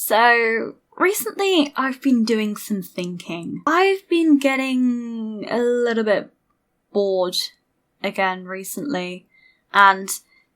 So, recently I've been doing some thinking. I've been getting a little bit bored again recently, and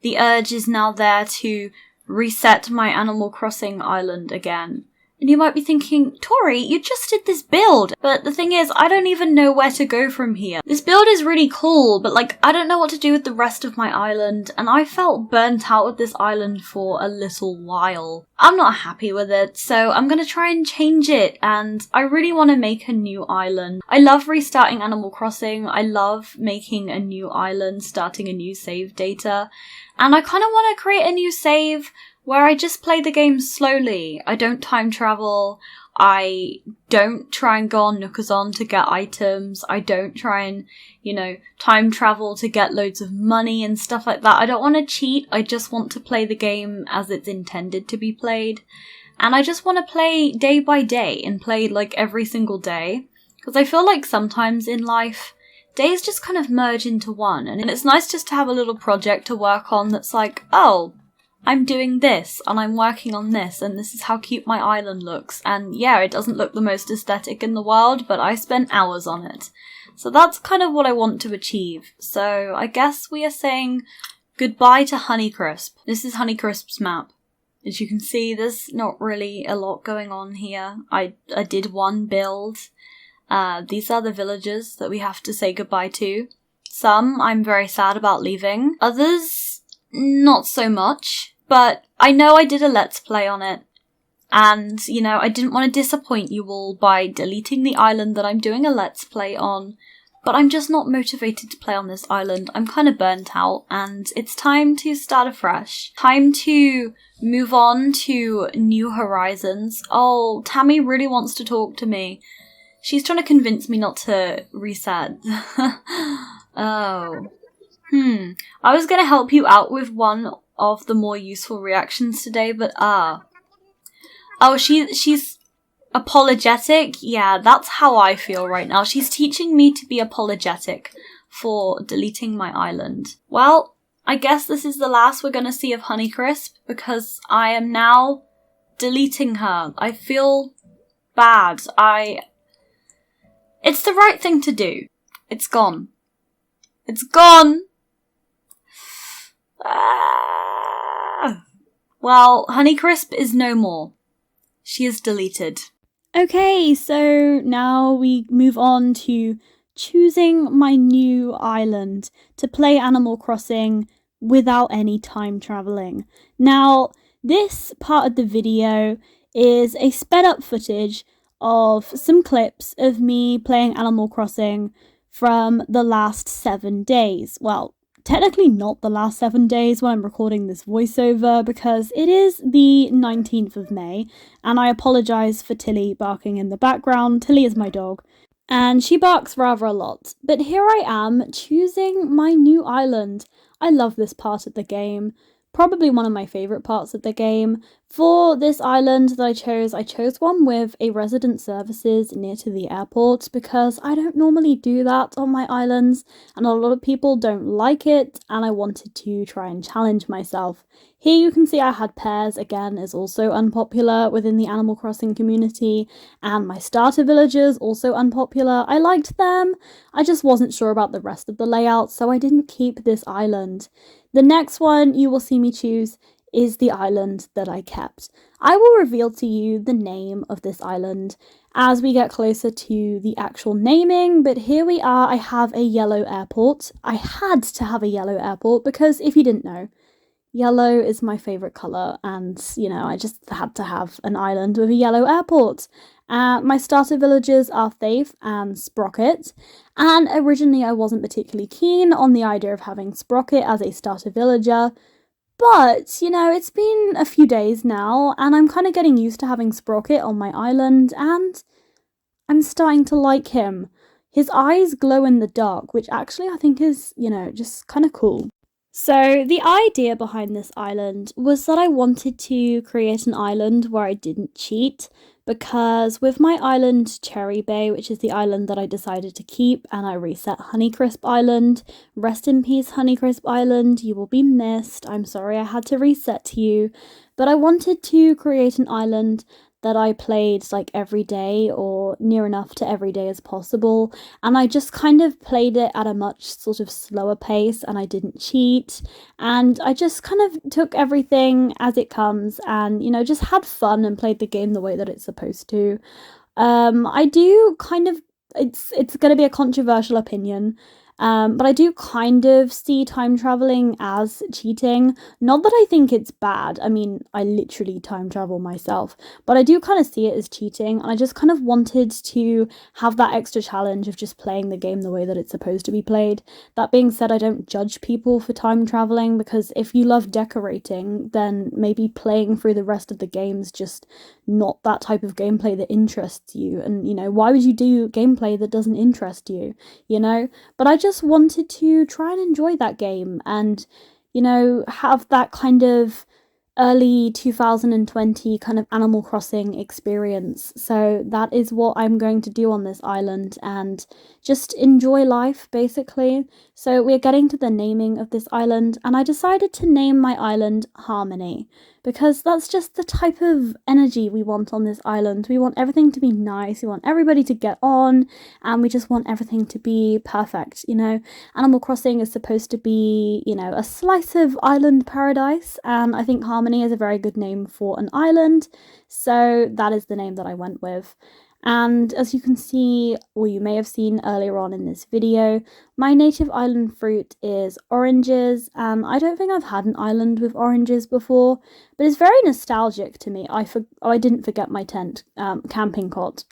the urge is now there to reset my Animal Crossing island again. And you might be thinking, Tori, you just did this build. But the thing is, I don't even know where to go from here. This build is really cool, but I don't know what to do with the rest of my island, and I felt burnt out with this island for a little while. I'm not happy with it, so I'm gonna try and change it, and I really want to make a new island. I love restarting Animal Crossing. I love making a new island, starting a new save data, and I kind of want to create a new save where I just play the game slowly. I don't time travel. I don't try and go on Nookazon to get items. I don't try and, time travel to get loads of money and stuff like that. I don't want to cheat. I just want to play the game as it's intended to be played. And I just want to play day by day and play every single day. Because I feel like sometimes in life, days just kind of merge into one. And it's nice just to have a little project to work on that's like, oh, I'm doing this, and I'm working on this, and this is how cute my island looks. And yeah, it doesn't look the most aesthetic in the world, but I spent hours on it. So that's kind of what I want to achieve. So I guess we are saying goodbye to Honeycrisp. This is Honeycrisp's map. As you can see, there's not really a lot going on here. I did one build. These are the villagers that we have to say goodbye to. Some I'm very sad about leaving. Others, not so much. But I know I did a Let's Play on it, and, I didn't want to disappoint you all by deleting the island that I'm doing a Let's Play on, but I'm just not motivated to play on this island. I'm kind of burnt out, and it's time to start afresh. Time to move on to new horizons. Oh, Tammy really wants to talk to me. She's trying to convince me not to reset. Oh. I was gonna help you out with one of the more useful reactions today, but oh, she's apologetic. Yeah, that's how I feel right now. She's teaching me to be apologetic for deleting my island. Well, I guess this is the last we're gonna see of Honeycrisp, because I am now deleting her. I feel bad. It's the right thing to do. It's gone. It's gone! Well, Honeycrisp is no more. She is deleted. Okay, so now we move on to choosing my new island to play Animal Crossing without any time travelling. Now, this part of the video is a sped up footage of some clips of me playing Animal Crossing from the last 7 days. Well, technically not the last 7 days when I'm recording this voiceover, because it is the 19th of May, and I apologise for Tilly barking in the background. Tilly is my dog, and she barks rather a lot. But here I am, choosing my new island. I love this part of the game. Probably one of my favourite parts of the game. For this island that I chose one with a resident services near to the airport, because I don't normally do that on my islands, and a lot of people don't like it, and I wanted to try and challenge myself. Here you can see I had pears, again, is also unpopular within the Animal Crossing community, and my starter villagers, also unpopular. I liked them, I just wasn't sure about the rest of the layout, so I didn't keep this island. The next one you will see me choose is the island that I kept. I will reveal to you the name of this island as we get closer to the actual naming, but here we are. I have a yellow airport. I had to have a yellow airport because, if you didn't know, yellow is my favourite colour, and, I just had to have an island with a yellow airport. My starter villagers are Faith and Sprocket, and originally I wasn't particularly keen on the idea of having Sprocket as a starter villager, but, it's been a few days now, and I'm kind of getting used to having Sprocket on my island, and I'm starting to like him. His eyes glow in the dark, which actually I think is, just kind of cool. So, the idea behind this island was that I wanted to create an island where I didn't cheat, because with my island Cherry Bay, which is the island that I decided to keep, and I reset Honeycrisp Island, rest in peace, Honeycrisp Island, you will be missed. I'm sorry I had to reset you, but I wanted to create an island that I played like every day or near enough to every day as possible, and I just kind of played it at a much sort of slower pace, and I didn't cheat, and I just kind of took everything as it comes, and just had fun and played the game the way that it's supposed to. I do kind of, it's going to be a controversial opinion. But I do kind of see time traveling as cheating. Not that I think it's bad. I mean, I literally time travel myself, but I do kind of see it as cheating. And I just kind of wanted to have that extra challenge of just playing the game the way that it's supposed to be played. That being said, I don't judge people for time traveling, because if you love decorating, then maybe playing through the rest of the game's just not that type of gameplay that interests you. And, why would you do gameplay that doesn't interest you, But I just wanted to try and enjoy that game and, have that kind of early 2020 kind of Animal Crossing experience. So that is what I'm going to do on this island and just enjoy life, basically. So we're getting to the naming of this island, and I decided to name my island Harmony, because that's just the type of energy we want on this island. We want everything to be nice, we want everybody to get on, and we just want everything to be perfect, Animal Crossing is supposed to be, a slice of island paradise, and I think Harmony is a very good name for an island, so that is the name that I went with. And as you can see, or you may have seen earlier on in this video, my native island fruit is oranges, and I don't think I've had an island with oranges before, but it's very nostalgic to me. I didn't forget my tent, camping cot.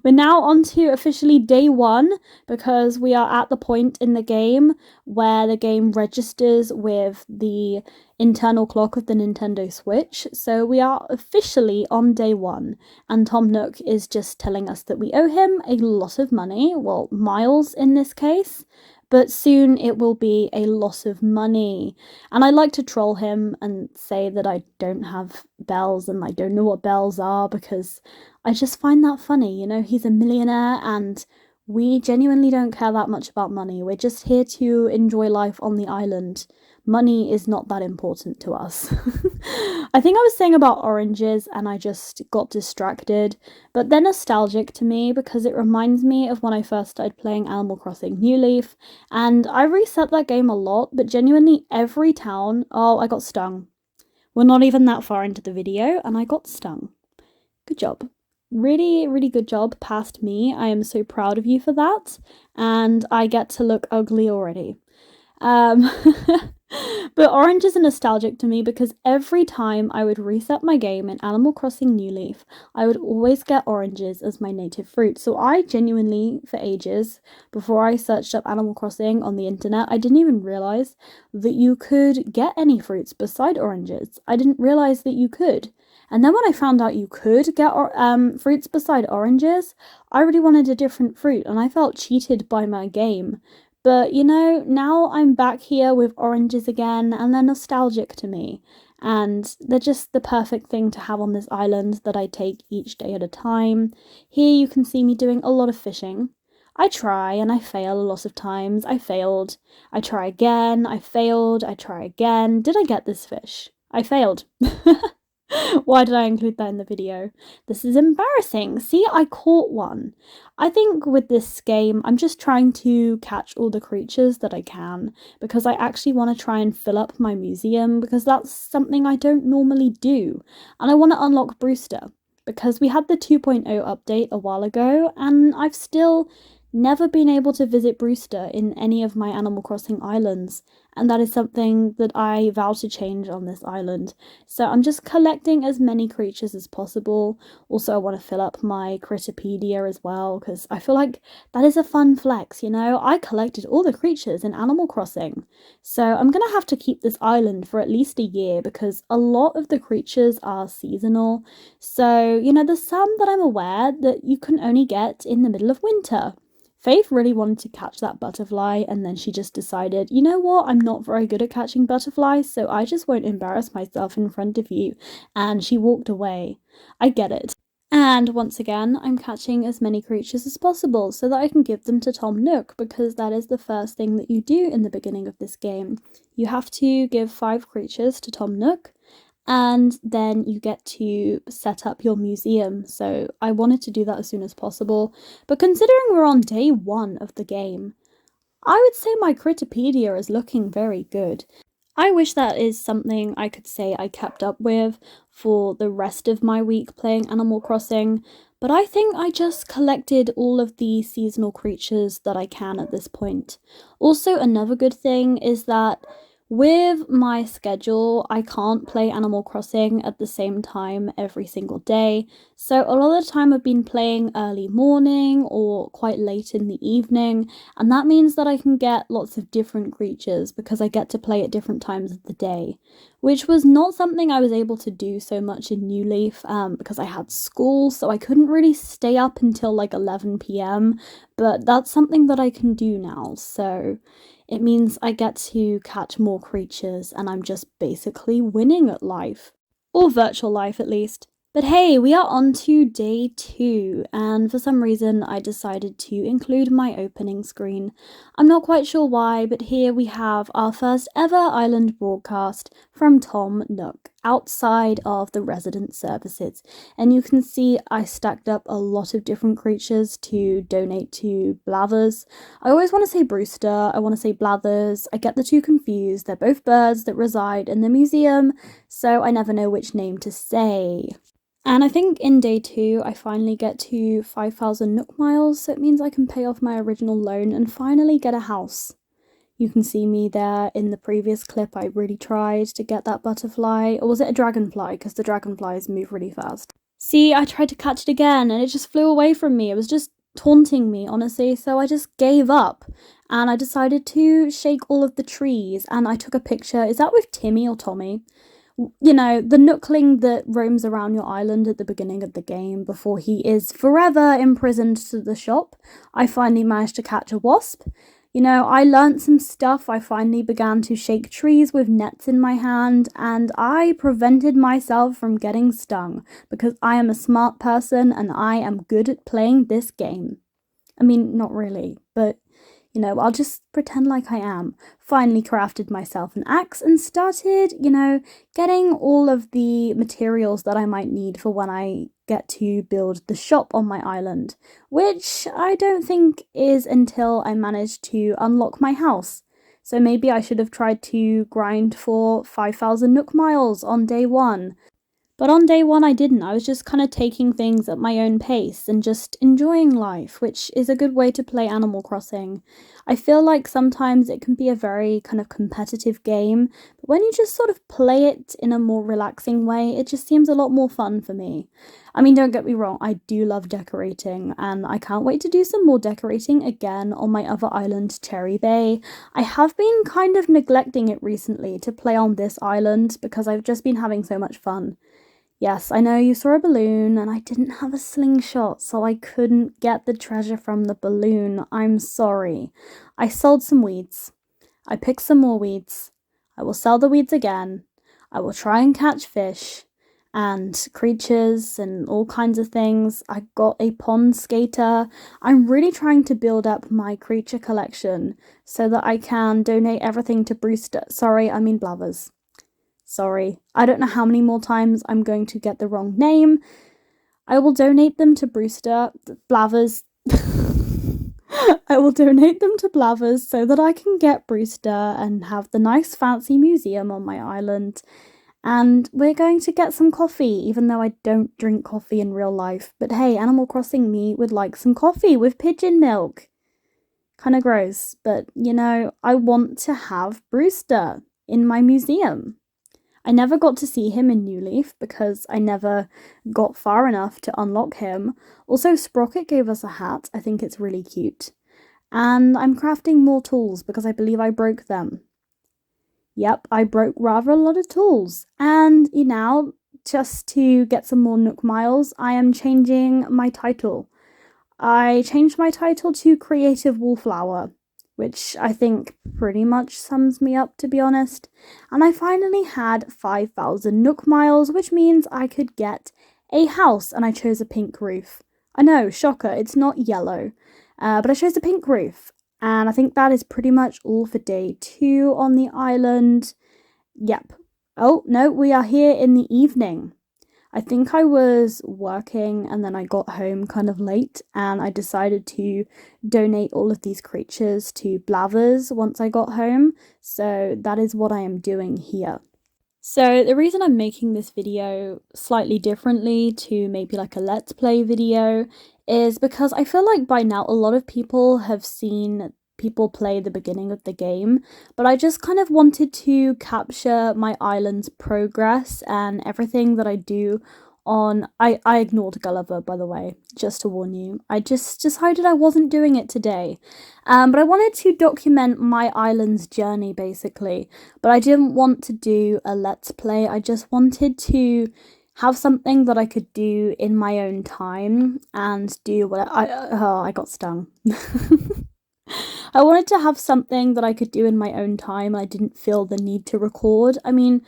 We're now on to officially day one, because we are at the point in the game where the game registers with the internal clock of the Nintendo Switch. So we are officially on day one, and Tom Nook is just telling us that we owe him a lot of money, well, miles in this case, but soon it will be a lot of money. And I like to troll him and say that I don't have bells and I don't know what bells are, because I just find that funny. He's a millionaire and we genuinely don't care that much about money. We're just here to enjoy life on the island. Money is not that important to us. I think I was saying about oranges and I just got distracted, but they're nostalgic to me because it reminds me of when I first started playing Animal Crossing New Leaf, and I reset that game a lot, but genuinely every town. Oh, I got stung. We're not even that far into the video and I got stung. Good job. Really, really good job past me. I am so proud of you for that, and I get to look ugly already. Um, but oranges are nostalgic to me because every time I would reset my game in Animal Crossing New Leaf, I would always get oranges as my native fruit. So I genuinely, for ages, before I searched up Animal Crossing on the internet, I didn't even realize that you could get any fruits beside oranges. I didn't realize that you could. And then when I found out you could get fruits beside oranges, I really wanted a different fruit, and I felt cheated by my game. But now I'm back here with oranges again, and they're nostalgic to me. And they're just the perfect thing to have on this island that I take each day at a time. Here you can see me doing a lot of fishing. I try and I fail a lot of times. I failed. I try again. I failed. I try again. Did I get this fish? I failed. Why did I include that in the video? This is embarrassing. See, I caught one. I think with this game, I'm just trying to catch all the creatures that I can, because I actually want to try and fill up my museum, because that's something I don't normally do. And I want to unlock Brewster, because we had the 2.0 update a while ago, and I've still never been able to visit Brewster in any of my Animal Crossing islands, and that is something that I vow to change on this island. So I'm just collecting as many creatures as possible. Also, I want to fill up my Critterpedia as well, because I feel like that is a fun flex, I collected all the creatures in Animal Crossing. So I'm going to have to keep this island for at least a year, because a lot of the creatures are seasonal. So, there's some that I'm aware that you can only get in the middle of winter. Faith really wanted to catch that butterfly, and then she just decided, you know what, I'm not very good at catching butterflies, so I just won't embarrass myself in front of you, and she walked away. I get it. And once again, I'm catching as many creatures as possible so that I can give them to Tom Nook, because that is the first thing that you do in the beginning of this game. You have to give 5 creatures to Tom Nook, and then you get to set up your museum. So I wanted to do that as soon as possible, but considering we're on day 1 of the game, I would say my Critterpedia is looking very good. I wish that is something I could say I kept up with for the rest of my week playing Animal Crossing, but I think I just collected all of the seasonal creatures that I can at this point. Also, another good thing is that with my schedule, I can't play Animal Crossing at the same time every single day, so a lot of the time I've been playing early morning or quite late in the evening, and that means that I can get lots of different creatures because I get to play at different times of the day, which was not something I was able to do so much in New Leaf because I had school, so I couldn't really stay up until like 11 p.m, but that's something that I can do now, so it means I get to catch more creatures and I'm just basically winning at life. Or virtual life at least. But hey, we are on to day 2, and for some reason I decided to include my opening screen. I'm not quite sure why, but here we have our first ever island broadcast from Tom Nook, outside of the resident services. And you can see I stacked up a lot of different creatures to donate to Blathers. I always want to say Brewster, I want to say Blathers, I get the two confused, they're both birds that reside in the museum, so I never know which name to say. And I think in day 2, I finally get to 5,000 Nook miles, so it means I can pay off my original loan and finally get a house. You can see me there in the previous clip. I really tried to get that butterfly, or was it a dragonfly? Because the dragonflies move really fast. See, I tried to catch it again and it just flew away from me. It was just taunting me, honestly, so I just gave up. And I decided to shake all of the trees, and I took a picture. Is that with Timmy or Tommy? You know, the nookling that roams around your island at the beginning of the game before he is forever imprisoned to the shop. I finally managed to catch a wasp. You know, I learnt some stuff. I finally began to shake trees with nets in my hand, and I prevented myself from getting stung because I am a smart person and I am good at playing this game. I mean, not really, but you know, I'll just pretend like I am. Finally crafted myself an axe and started, you know, getting all of the materials that I might need for when I get to build the shop on my island, which I don't think is until I manage to unlock my house. So maybe I should have tried to grind for 5,000 Nook miles on day 1. But on day 1 I didn't. I was just kind of taking things at my own pace and just enjoying life, which is a good way to play Animal Crossing. I feel like sometimes it can be a very kind of competitive game, but when you just sort of play it in a more relaxing way, it just seems a lot more fun for me. I mean, don't get me wrong, I do love decorating, and I can't wait to do some more decorating again on my other island, Cherry Bay. I have been kind of neglecting it recently to play on this island because I've just been having so much fun. Yes, I know you saw a balloon and I didn't have a slingshot, so I couldn't get the treasure from the balloon. I'm sorry. I sold some weeds. I picked some more weeds. I will sell the weeds again. I will try and catch fish and creatures and all kinds of things. I got a pond skater. I'm really trying to build up my creature collection so that I can donate everything to Brewster. Sorry, I mean Blathers. Sorry, I don't know how many more times I'm going to get the wrong name. I will donate them to Brewster, Blathers. I will donate them to Blathers so that I can get Brewster and have the nice fancy museum on my island. And we're going to get some coffee, even though I don't drink coffee in real life. But hey, Animal Crossing me would like some coffee with pigeon milk. Kind of gross, but you know, I want to have Brewster in my museum. I never got to see him in New Leaf because I never got far enough to unlock him. Also, Sprocket gave us a hat. I think it's really cute. And I'm crafting more tools because I believe I broke them. Yep, I broke rather a lot of tools. And you know, just to get some more Nook miles, I am changing my title. I changed my title to Creative Wallflower, which I think pretty much sums me up, to be honest. And I finally had 5,000 Nook miles, which means I could get a house, and I chose a pink roof. I know, shocker, it's not yellow, but I chose a pink roof. And I think that is pretty much all for day 2 on the island. Yep. Oh, no, we are here in the evening. I think I was working and then I got home kind of late and I decided to donate all of these creatures to Blathers once I got home. So that is what I am doing here. So the reason I'm making this video slightly differently to maybe like a let's play video is because I feel like by now a lot of people have seen people play the beginning of the game, but I just kind of wanted to capture my island's progress and everything that I do on... I ignored Gulliver, by the way, just to warn you. I just decided I wasn't doing it today. But I wanted to document my island's journey, basically. But I didn't want to do a let's play. I just wanted to have something that I could do in my own time and do what I got stung. I wanted to have something that I could do in my own time. I didn't feel the need to record. I mean,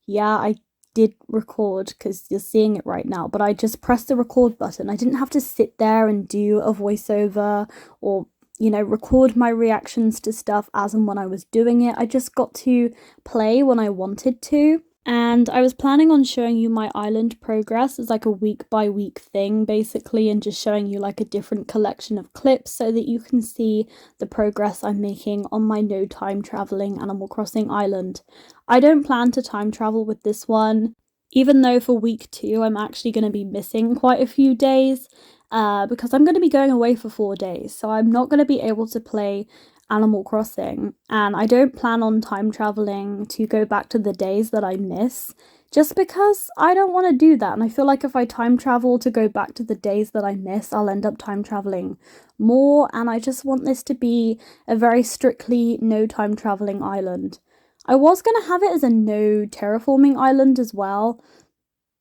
yeah, I did record because you're seeing it right now, but I just pressed the record button. I didn't have to sit there and do a voiceover or, you know, record my reactions to stuff as and when I was doing it. I just got to play when I wanted to. And I was planning on showing you my island progress as like a week by week thing, basically, and just showing you like a different collection of clips so that you can see the progress I'm making on my no time traveling Animal Crossing island. I don't plan to time travel with this one, even though for week 2 I'm actually going to be missing quite a few days, because I'm going to be going away for 4 days, so I'm not going to be able to play Animal Crossing, and I don't plan on time traveling to go back to the days that I miss, just because I don't want to do that. And I feel like if I time travel to go back to the days that I miss, I'll end up time traveling more, and I just want this to be a very strictly no time traveling island. I was going to have it as a no terraforming island as well,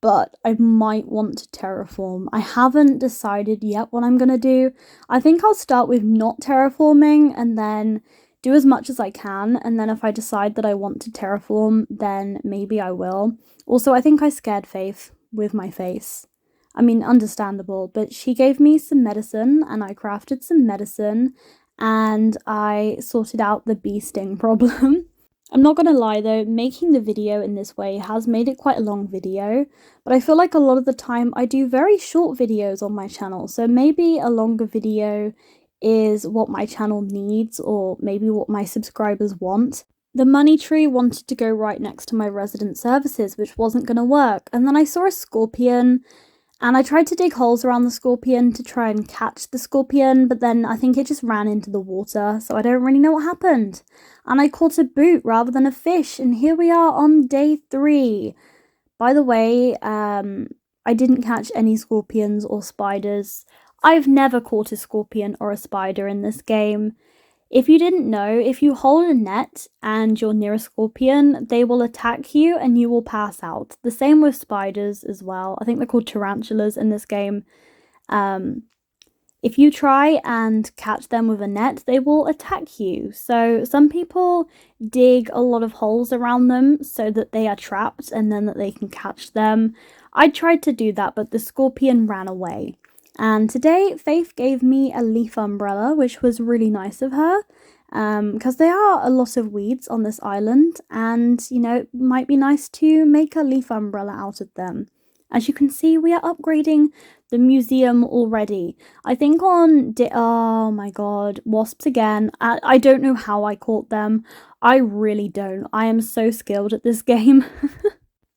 but I might want to terraform. I haven't decided yet what I'm going to do. I think I'll start with not terraforming and then do as much as I can, and then if I decide that I want to terraform, then maybe I will. Also, I think I scared Faith with my face. I mean, understandable, but she gave me some medicine and I crafted some medicine and I sorted out the bee sting problem. I'm not gonna lie though, making the video in this way has made it quite a long video, but I feel like a lot of the time I do very short videos on my channel, so maybe a longer video is what my channel needs, or maybe what my subscribers want. The money tree wanted to go right next to my resident services, which wasn't gonna work, and then I saw a scorpion, and I tried to dig holes around the scorpion to try and catch the scorpion, but then I think it just ran into the water, so I don't really know what happened. And I caught a boot rather than a fish, and here we are on day 3. By the way, I didn't catch any scorpions or spiders. I've never caught a scorpion or a spider in this game. If you didn't know, if you hold a net and you're near a scorpion, they will attack you and you will pass out. The same with spiders as well. I think they're called tarantulas in this game. If you try and catch them with a net, they will attack you. So some people dig a lot of holes around them so that they are trapped and then that they can catch them. I tried to do that, but the scorpion ran away. And today, Faith gave me a leaf umbrella, which was really nice of her, because there are a lot of weeds on this island, and, you know, it might be nice to make a leaf umbrella out of them. As you can see, we are upgrading the museum already. I think on... oh my god, wasps again. I don't know how I caught them. I really don't. I am so skilled at this game.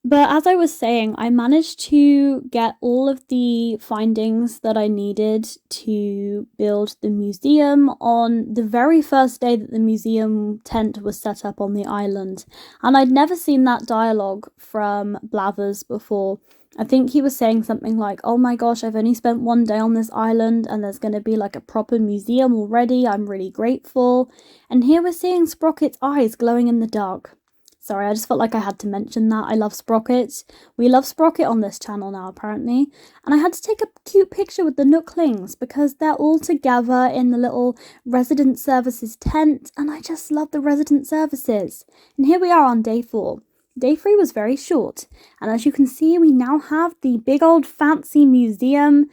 But as I was saying, I managed to get all of the findings that I needed to build the museum on the very first day that the museum tent was set up on the island. And I'd never seen that dialogue from Blathers before. I think he was saying something like, oh my gosh, I've only spent 1 day on this island and there's going to be like a proper museum already. I'm really grateful. And here we're seeing Sprocket's eyes glowing in the dark. Sorry, I just felt like I had to mention that. I love Sprocket. We love Sprocket on this channel now, apparently. And I had to take a cute picture with the Nooklings because they're all together in the little resident services tent. And I just love the resident services. And here we are on day 4. Day 3 was very short. And as you can see, we now have the big old fancy museum.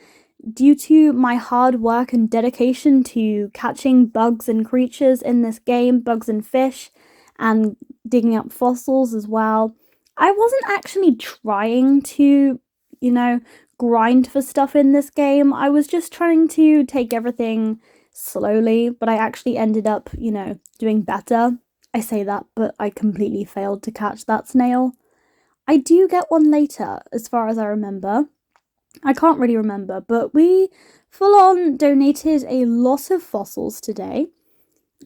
Due to my hard work and dedication to catching bugs and creatures in this game, bugs and fish, and digging up fossils as well. I wasn't actually trying to, grind for stuff in this game. I was just trying to take everything slowly, but I actually ended up, doing better. I say that, but I completely failed to catch that snail. I do get one later, as far as I remember. I can't really remember, but we full on donated a lot of fossils today.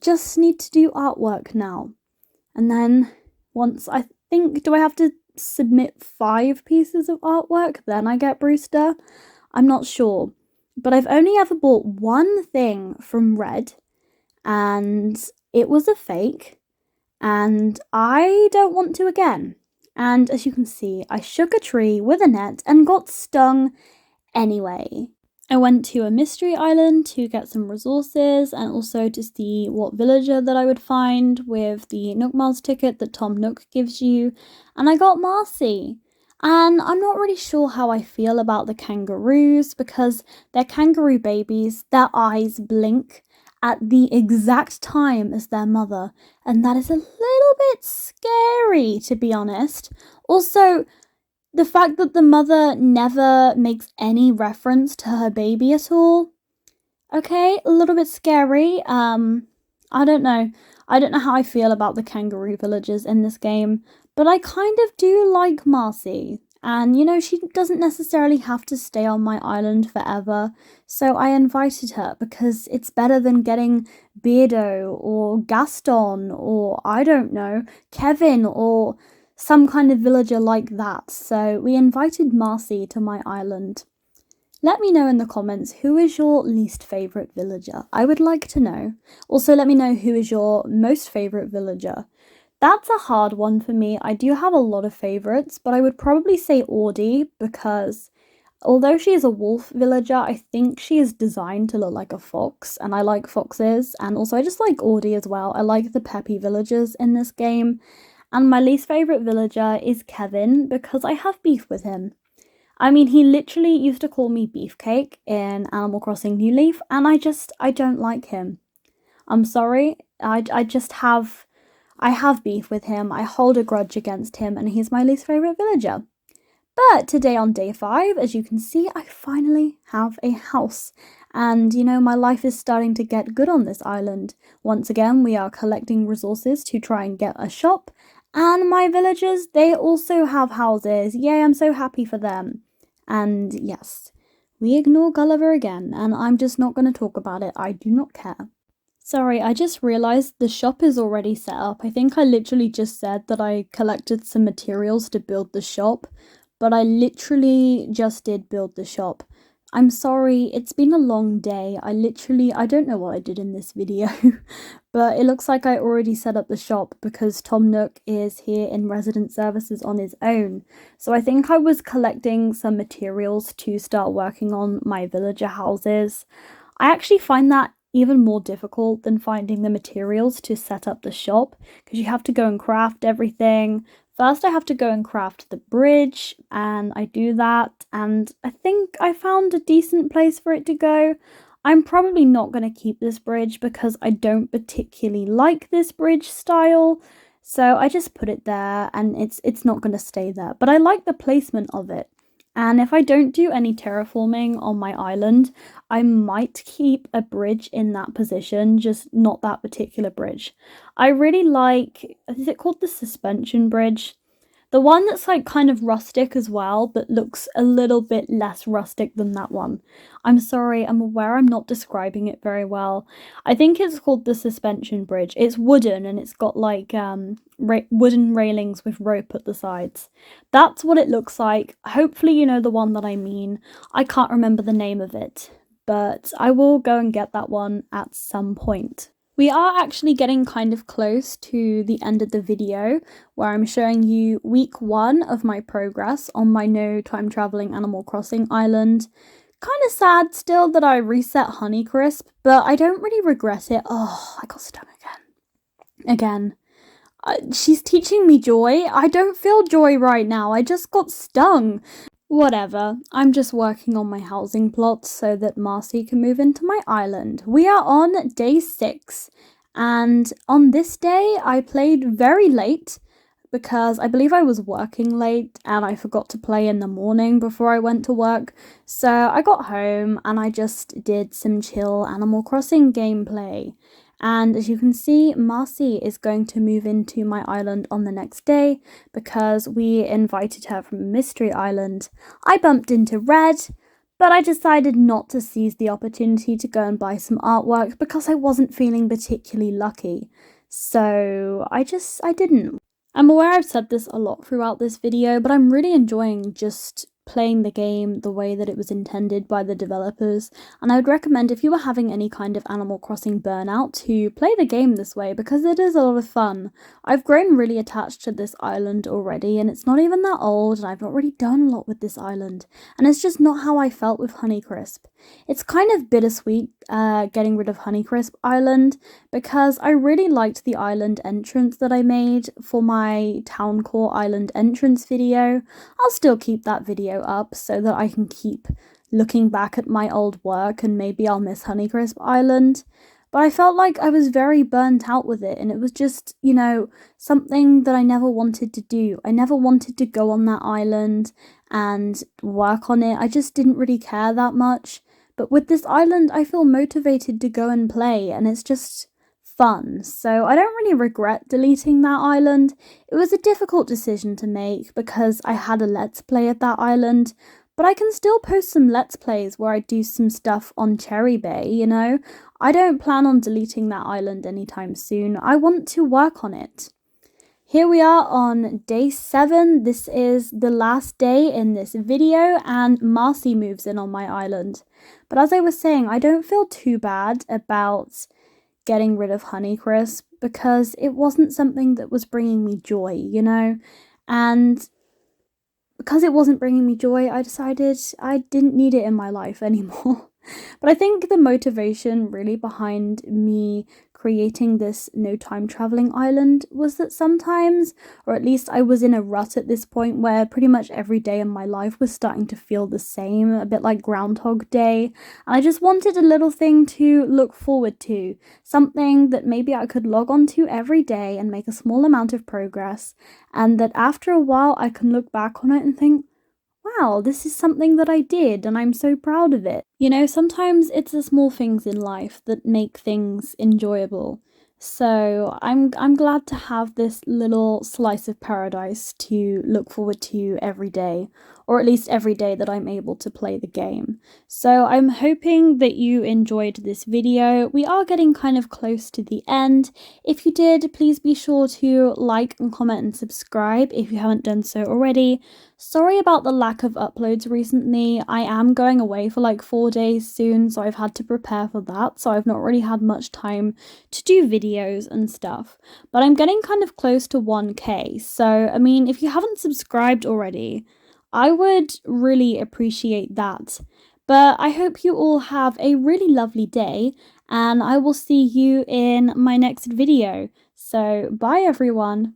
Just need to do artwork now. And then once do I have to submit 5 pieces of artwork? Then I get Brewster? I'm not sure. But I've only ever bought one thing from Red, and it was a fake, and I don't want to again. And as you can see, I shook a tree with a net and got stung anyway. I went to a mystery island to get some resources and also to see what villager that I would find with the Nook Miles ticket that Tom Nook gives you, and I got Marcy. And I'm not really sure how I feel about the kangaroos because they're kangaroo babies, their eyes blink at the exact time as their mother, and that is a little bit scary, to be honest. Also, the fact that the mother never makes any reference to her baby at all. Okay, a little bit scary. I don't know. I don't know how I feel about the kangaroo villagers in this game, but I kind of do like Marcy. And, she doesn't necessarily have to stay on my island forever, so I invited her because it's better than getting Beardo or Gaston or, I don't know, Kevin or some kind of villager like that. So we invited Marcy to my island. Let me know in the comments who is your least favourite villager. I would like to know. Also, let me know who is your most favourite villager. That's a hard one for me. I do have a lot of favourites, but I would probably say Audie because although she is a wolf villager, I think she is designed to look like a fox, and I like foxes. And also I just like Audie as well. I like the peppy villagers in this game. And my least favourite villager is Kevin because I have beef with him. I mean, he literally used to call me Beefcake in Animal Crossing New Leaf, and I don't like him. I'm sorry, I have beef with him, I hold a grudge against him, and he's my least favourite villager. But today on day 5, as you can see, I finally have a house. And, my life is starting to get good on this island. Once again, we are collecting resources to try and get a shop. And my villagers, they also have houses. Yay, I'm so happy for them. And yes, we ignore Gulliver again, and I'm just not going to talk about it. I do not care. Sorry, I just realised the shop is already set up. I think I literally just said that I collected some materials to build the shop, but I literally just did build the shop. I'm sorry, it's been a long day. I don't know what I did in this video, but it looks like I already set up the shop because Tom Nook is here in resident services on his own. So I think I was collecting some materials to start working on my villager houses. I actually find that even more difficult than finding the materials to set up the shop because you have to go and craft everything. First, I have to go and craft the bridge, and I do that, and I think I found a decent place for it to go. I'm probably not going to keep this bridge because I don't particularly like this bridge style, so I just put it there, and it's not going to stay there. But I like the placement of it, and if I don't do any terraforming on my island, I might keep a bridge in that position, just not that particular bridge. I really like, is it called the suspension bridge? The one that's like kind of rustic as well, but looks a little bit less rustic than that one. I'm sorry, I'm aware I'm not describing it very well. I think it's called the suspension bridge. It's wooden and it's got like wooden railings with rope at the sides. That's what it looks like. Hopefully you know the one that I mean. I can't remember the name of it, but I will go and get that one at some point. We are actually getting kind of close to the end of the video where I'm showing you week 1 of my progress on my no time traveling Animal Crossing island. Kind of sad still that I reset Honeycrisp, but I don't really regret it. Oh, I got stung again. She's teaching me joy. I don't feel joy right now. I just got stung. Whatever, I'm just working on my housing plot so that Marcy can move into my island. We are on day 6, and on this day I played very late because I believe I was working late and I forgot to play in the morning before I went to work. So I got home and I just did some chill Animal Crossing gameplay. And as you can see, Marcy is going to move into my island on the next day because we invited her from a mystery island. I bumped into Red, but I decided not to seize the opportunity to go and buy some artwork because I wasn't feeling particularly lucky. So I didn't. I'm aware I've said this a lot throughout this video, but I'm really enjoying just playing the game the way that it was intended by the developers, and I would recommend if you were having any kind of Animal Crossing burnout to play the game this way because it is a lot of fun. I've grown really attached to this island already, and it's not even that old, and I've not really done a lot with this island, and it's just not how I felt with Honeycrisp. It's kind of bittersweet getting rid of Honeycrisp Island because I really liked the island entrance that I made for my Town Core Island entrance video. I'll still keep that video up so that I can keep looking back at my old work and maybe I'll miss Honeycrisp Island. But I felt like I was very burnt out with it, and it was just, you know, something that I never wanted to do. I never wanted to go on that island and work on it. I just didn't really care that much. But with this island, I feel motivated to go and play, and it's just fun. So I don't really regret deleting that island. It was a difficult decision to make because I had a Let's Play at that island, but I can still post some Let's Plays where I do some stuff on Cherry Bay, you know? I don't plan on deleting that island anytime soon. I want to work on it. Here we are on day 7. This is the last day in this video, and Marcy moves in on my island. But as I was saying, I don't feel too bad about getting rid of Honeycrisp because it wasn't something that was bringing me joy, you know? And because it wasn't bringing me joy, I decided I didn't need it in my life anymore. But I think the motivation really behind me creating this no time traveling island was that sometimes, or at least I was in a rut at this point where pretty much every day in my life was starting to feel the same, a bit like Groundhog Day, and I just wanted a little thing to look forward to, something that maybe I could log on to every day and make a small amount of progress, and that after a while I can look back on it and think, wow, this is something that I did and I'm so proud of it. You know, sometimes it's the small things in life that make things enjoyable. So I'm glad to have this little slice of paradise to look forward to every day, or at least every day that I'm able to play the game. So I'm hoping that you enjoyed this video. We are getting kind of close to the end. If you did, please be sure to like and comment and subscribe if you haven't done so already. Sorry about the lack of uploads recently. I am going away for like 4 days soon, so I've had to prepare for that, so I've not really had much time to do videos and stuff. But I'm getting kind of close to 1k, so I mean, if you haven't subscribed already, I would really appreciate that. But I hope you all have a really lovely day, and I will see you in my next video. So bye everyone.